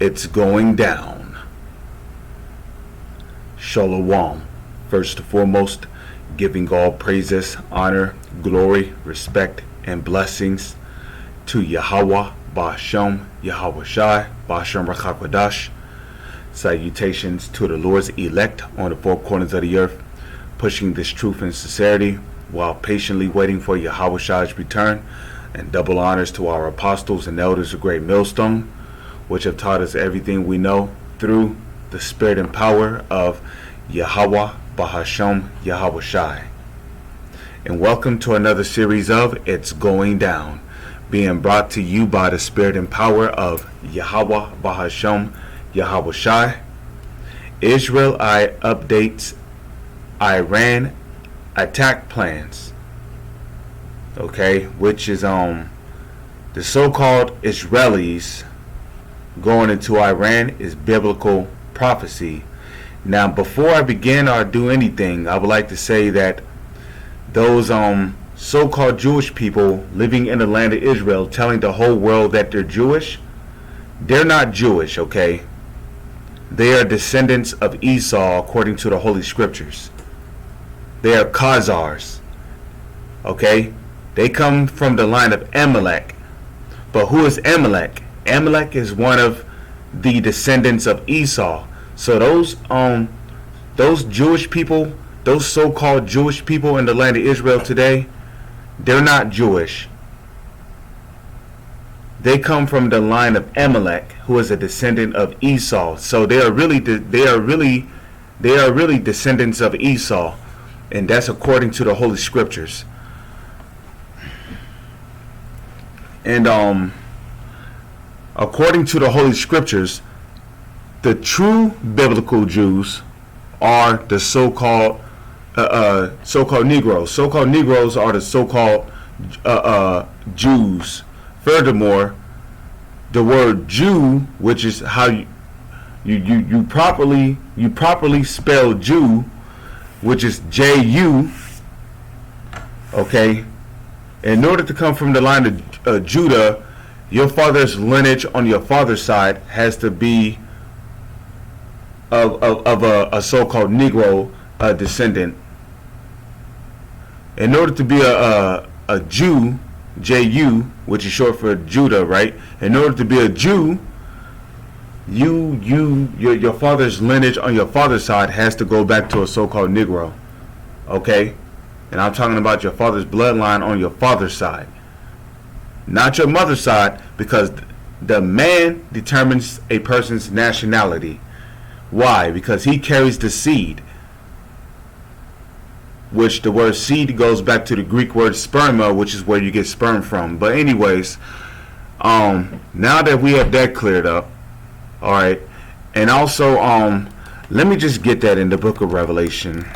It's going down. Shalom. First and foremost, giving all praises, honor, glory, respect, and blessings to Yahweh, Ba'ashem, Yahweh Shai, Ba'ashem Rachakwadash. Salutations to the Lord's elect on the four corners of the earth, pushing this truth and sincerity while patiently waiting for Yahweh Shai's return, and double honors to our apostles and elders of Great Millstone, which have taught us everything we know through the spirit and power of Yahweh, Ba'ashem, Yahweh Shai. And welcome to another series of It's Going Down, being brought to you by the spirit and power of Yahweh, Ba'ashem, Yahweh Shai. Israel updates Iran attack plans. Okay, which is the so-called Israelis going into Iran is biblical prophecy. Now, before I begin or do anything, I would like to say that those so-called Jewish people living in the land of Israel telling the whole world that they're Jewish, they're not Jewish, okay? They are descendants of Esau according to the Holy Scriptures. They are Khazars, okay? They come from the line of Amalek. But who is Amalek? Amalek is one of the descendants of Esau. So those Jewish people, those so-called Jewish people in the land of Israel today, they're not Jewish. They come from the line of Amalek, who is a descendant of Esau. So they are really descendants of Esau, and that's according to the Holy Scriptures. And according to the Holy Scriptures, the true biblical Jews are the so-called Negroes. So-called Negroes are the so-called Jews. Furthermore, the word Jew, which is how you properly spell Jew, which is J-U, okay? In order to come from the line of Judah, your father's lineage on your father's side has to be of a so-called Negro descendant. In order to be a Jew, J-U, which is short for Judah, right? In order to be a Jew, your father's lineage on your father's side has to go back to a so-called Negro, okay? And I'm talking about your father's bloodline on your father's side, not your mother's side, because the man determines a person's nationality. Why? Because he carries the seed, which the word seed goes back to the Greek word sperma, which is where you get sperm from. But anyways, now that we have that cleared up, all right, and also let me just get that in the book of Revelation.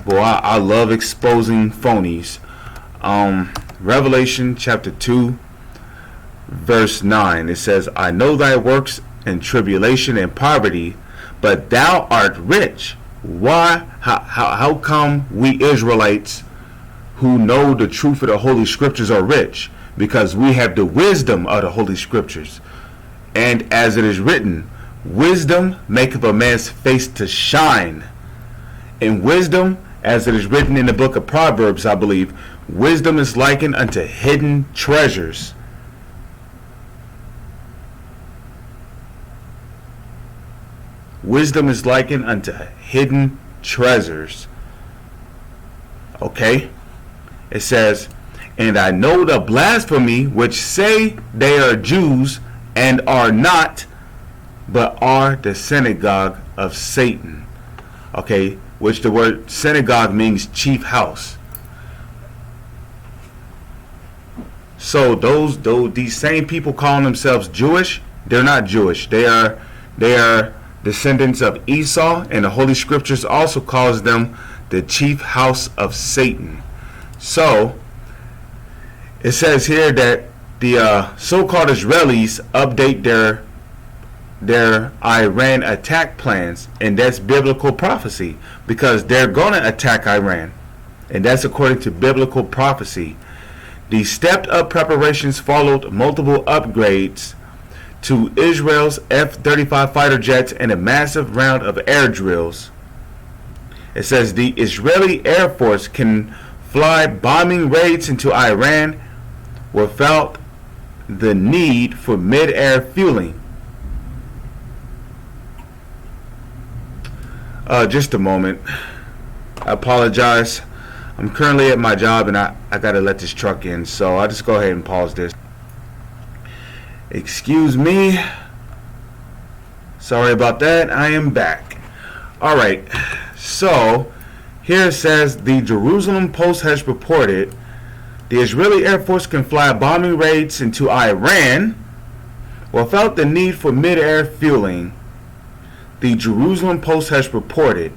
Boy, I love exposing phonies. Revelation chapter 2 verse 9, it says, I know thy works and tribulation and poverty, but thou art rich. Why? How come we Israelites who know the truth of the Holy Scriptures are rich? Because we have the wisdom of the Holy Scriptures. And as it is written, wisdom maketh a man's face to shine. And wisdom, as it is written in the book of Proverbs, I believe, wisdom is likened unto hidden treasures. Wisdom is likened unto hidden treasures. Okay? It says, and I know the blasphemy which say they are Jews and are not, but are the synagogue of Satan. Okay? Which the word synagogue means chief house. So these same people calling themselves Jewish, they're not Jewish. They are descendants of Esau, and the Holy Scriptures also calls them the chief house of Satan. So it says here that the so-called Israelis update their Iran attack plans, and that's biblical prophecy, because they're going to attack Iran, and that's according to biblical prophecy. The stepped up preparations followed multiple upgrades to Israel's F-35 fighter jets in a massive round of air drills. It says the Israeli Air Force can fly bombing raids into Iran without the need for mid-air fueling. Just a moment. I apologize. I'm currently at my job and I gotta let this truck in, so I'll just go ahead and pause this. Excuse me. Sorry about that. I am back. Alright, so here it says the Jerusalem Post has reported the Israeli Air Force can fly bombing raids into Iran without the need for mid-air fueling. The Jerusalem Post has reported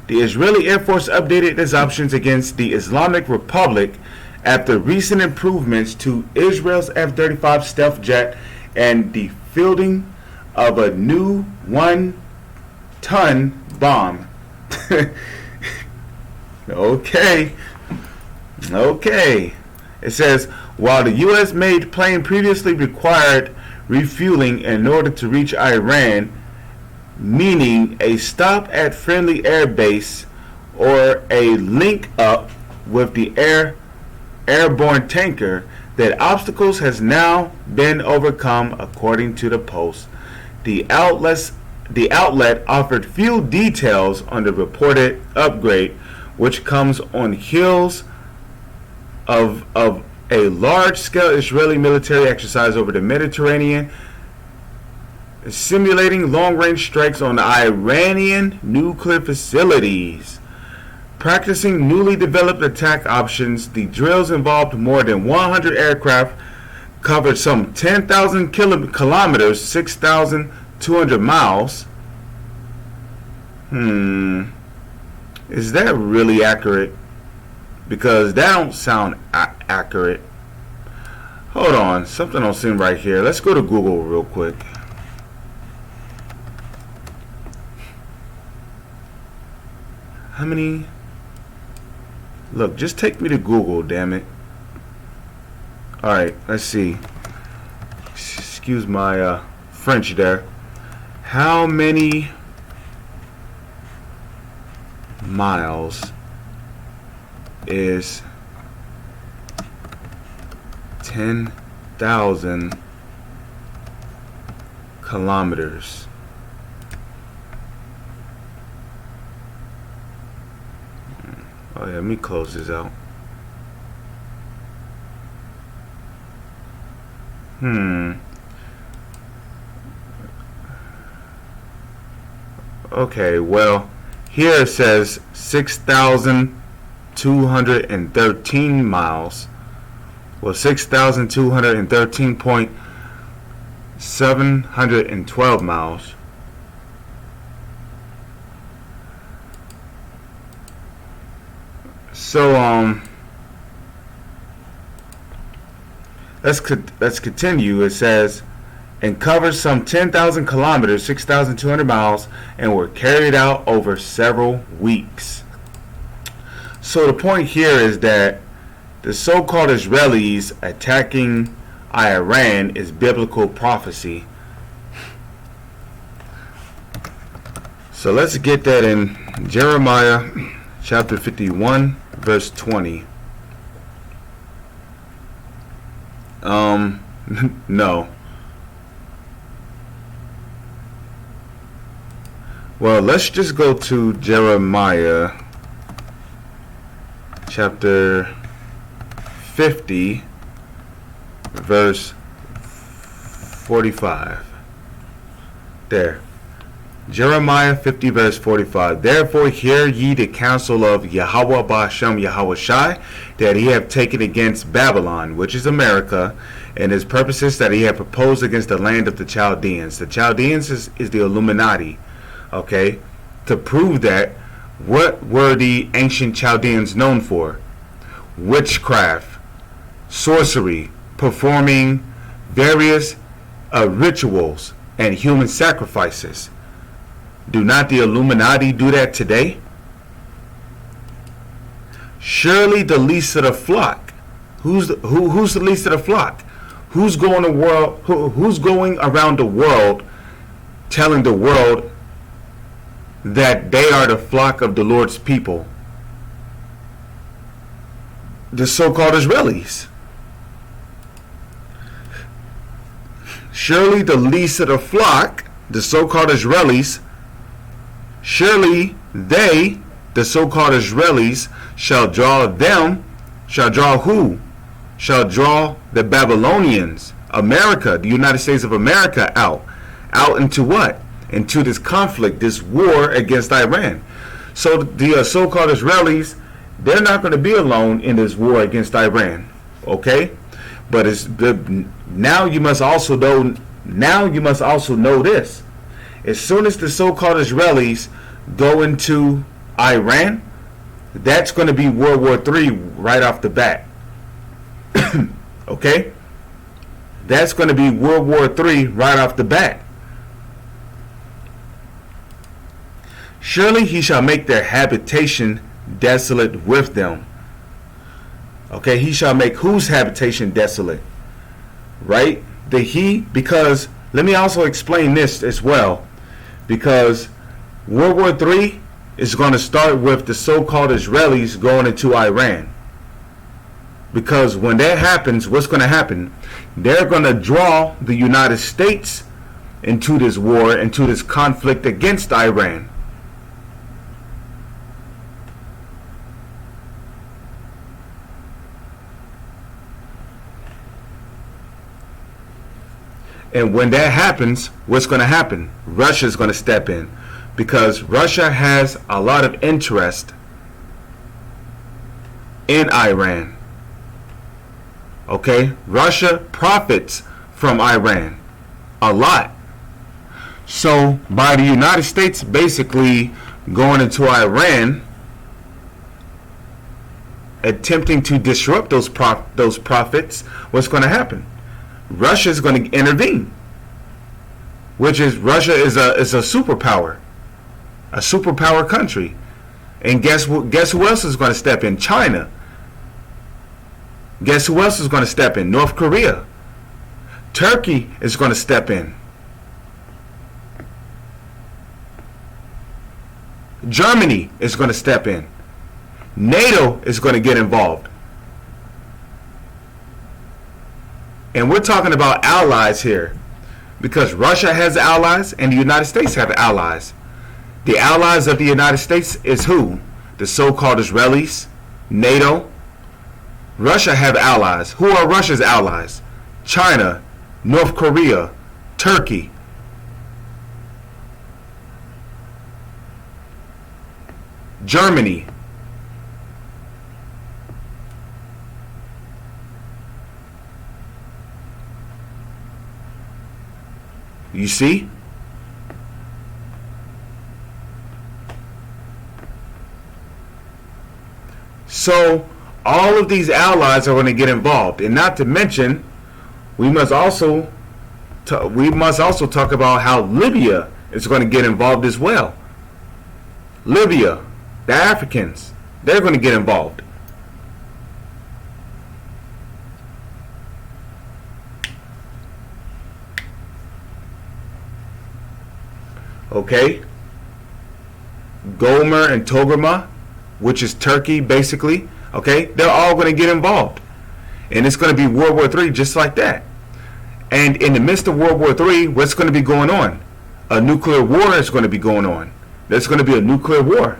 the Israeli Air Force updated its options against the Islamic Republic after recent improvements to Israel's F-35 stealth jet and the fielding of a new 1-ton bomb. Okay. It says, while the U.S.-made plane previously required refueling in order to reach Iran, meaning a stop at friendly air base or a link up with the airborne tanker, that obstacles has now been overcome, according to the Post. The outlet offered few details on the reported upgrade, which comes on heels of a large-scale Israeli military exercise over the Mediterranean, simulating long-range strikes on Iranian nuclear facilities. Practicing newly developed attack options, the drills involved more than 100 aircraft, covered some 10,000 kilometers, 6,200 miles. Is that really accurate? Because that don't sound accurate. Hold on, something don't seem right here. Let's go to Google real quick. How many? Look, just take me to Google, damn it. Alright, let's see. Excuse my French there. How many miles is 10,000 kilometers? Oh yeah, let me close this out. Okay, well, here it says 6,213 miles. Well, 6,213.712 miles. So let's continue. It says, and covers some 10,000 kilometers, 6,200 miles, and were carried out over several weeks. So the point here is that the so-called Israelis attacking Iran is biblical prophecy. So let's get that in Jeremiah chapter 51, verse 20. No. Well, let's just go to Jeremiah chapter 50, verse 45. There. Jeremiah 50, verse 45. Therefore hear ye the counsel of Yahweh Ba'ashem Yahweh Shai, that he have taken against Babylon, which is America, and his purposes that he have proposed against the land of the Chaldeans. The Chaldeans is the Illuminati. Okay? To prove that, what were the ancient Chaldeans known for? Witchcraft, sorcery, performing various rituals, and human sacrifices. Do not the Illuminati do that today? Surely the least of the flock. Who's the least of the flock? Who's going the world? Who's going around the world, telling the world that they are the flock of the Lord's people? The so-called Israelis. Surely the least of the flock, the so-called Israelis, surely they, the so-called Israelis, shall draw who? Shall draw the Babylonians, America, the United States of America, out into what? Into this conflict, this war against Iran. So the so-called Israelis, they're not going to be alone in this war against Iran, okay? But now you must also know this. As soon as the so-called Israelis go into Iran, that's going to be World War III right off the bat. Okay? That's going to be World War III right off the bat. Surely he shall make their habitation desolate with them. Okay, he shall make whose habitation desolate? Right? Because, let me also explain this as well. Because World War III is going to start with the so-called Israelis going into Iran. Because when that happens, what's going to happen? They're going to draw the United States into this war, into this conflict against Iran. And when that happens, what's going to happen? Russia's going to step in, because Russia has a lot of interest in Iran. Okay? Russia profits from Iran a lot. So by the United States basically going into Iran, attempting to disrupt those profits, what's going to happen? Russia is going to intervene, which is Russia is a superpower country, and guess who else is going to step in? China. Guess who else is going to step in? North Korea. Turkey is going to step in. Germany is going to step in. NATO is going to get involved. And we're talking about allies here, because Russia has allies and the United States have allies. The allies of the United States is who? The so-called Israelis, NATO. Russia have allies. Who are Russia's allies? China, North Korea, Turkey. Germany. You see? So all of these allies are going to get involved, and not to mention, we must also talk about how Libya is going to get involved as well. Libya, the Africans, they're going to get involved. Okay? Gomer and Tograma, which is Turkey basically, okay? They're all going to get involved. And it's going to be World War III just like that. And in the midst of World War III, what's going to be going on? A nuclear war is going to be going on. There's going to be a nuclear war.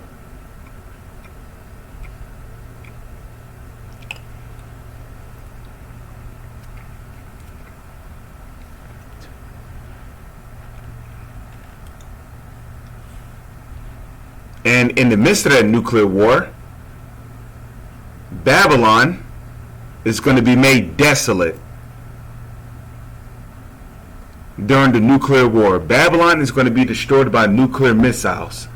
And in the midst of that nuclear war, Babylon is going to be made desolate during the nuclear war. Babylon is going to be destroyed by nuclear missiles.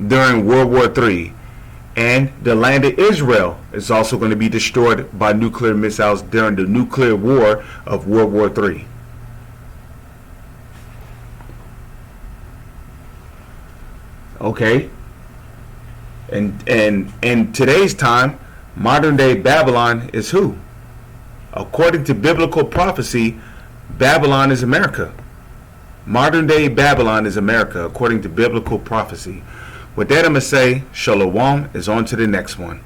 During World War III. And the land of Israel is also going to be destroyed by nuclear missiles during the nuclear war of World War III. Okay? And in today's time, modern day Babylon is who? According to biblical prophecy, Babylon is America. Modern day Babylon is America, according to biblical prophecy. With that, I'm going to say, Shalom is on to the next one.